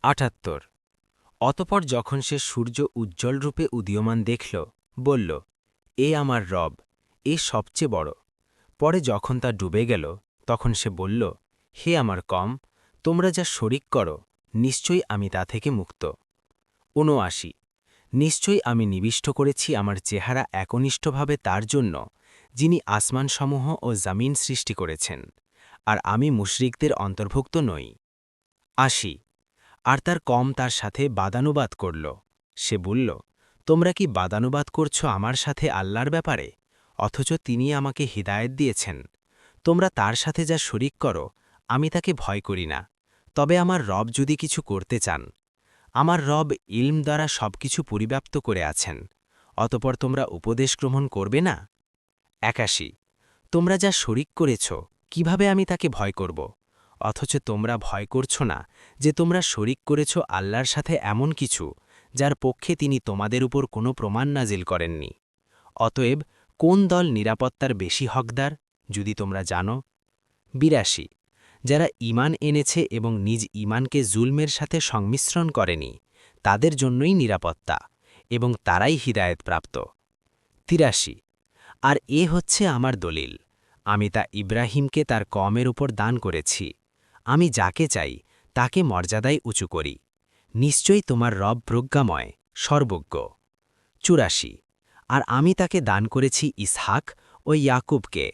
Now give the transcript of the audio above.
৭৮ অতপর যখন সে সূর্য উজ্জ্বল রূপে উদীয়মান দেখল, বলল, এ আমার রব, এ সবচেয়ে বড়। পরে যখন তা ডুবে গেল, তখন সে বলল, হে আমার কম, তোমরা যা শরিক করো, নিশ্চয়ই আমি তা থেকে মুক্ত। ৭৯ নিশ্চয়ই আমি নিবিষ্ট করেছি আমার চেহারা একনিষ্ঠভাবে তার জন্য, যিনি আসমানসমূহ ও জামিন সৃষ্টি করেছেন, আর আমি মুশরিকদের অন্তর্ভুক্ত নই। ৮০ আর তার কম তার সাথে বাদানুবাদ করল। সে বলল, তোমরা কি বাদানুবাদ করছ আমার সাথে আল্লাহর ব্যাপারে, অথচ তিনি আমাকে হিদায়েত দিয়েছেন। তোমরা তার সাথে যা শরিক করো, আমি তাকে ভয় করি না। তবে আমার রব যদি কিছু করতে চান, আমার রব ইলম দ্বারা সবকিছু পরিব্যাপ্ত করে আছেন। অতপর তোমরা উপদেশ গ্রহণ করবে না। ৮১ তোমরা যা শরিক করেছ, কিভাবে আমি তাকে ভয় করব, অথচ তোমরা ভয় করছ না যে তোমরা শরিক করেছ আল্লাহর সাথে এমন কিছু, যার পক্ষে তিনি তোমাদের উপর কোনো প্রমাণ নাজিল করেননি। অতএব কোন দল নিরাপত্তার বেশি হকদার, যদি তোমরা জানো। ৮২ যারা ঈমান এনেছে এবং নিজ ঈমানকে জুলমের সাথে সংমিশ্রণ করেনি, তাদের জন্যই নিরাপত্তা, এবং তারাই হিদায়েতপ্রাপ্ত। ৮৩ আর এ হচ্ছে আমার দলিল, আমি তা ইব্রাহিমকে তার কওমের উপর দান করেছি। আমি যাকে চাই তাকে মর্যাদায় উঁচু করি। নিশ্চয়ই তোমার রব প্রজ্ঞাময়, সর্বজ্ঞ। ৮৪ আর আমি তাকে দান করেছি ইসহাক ও ইয়াকুবকে,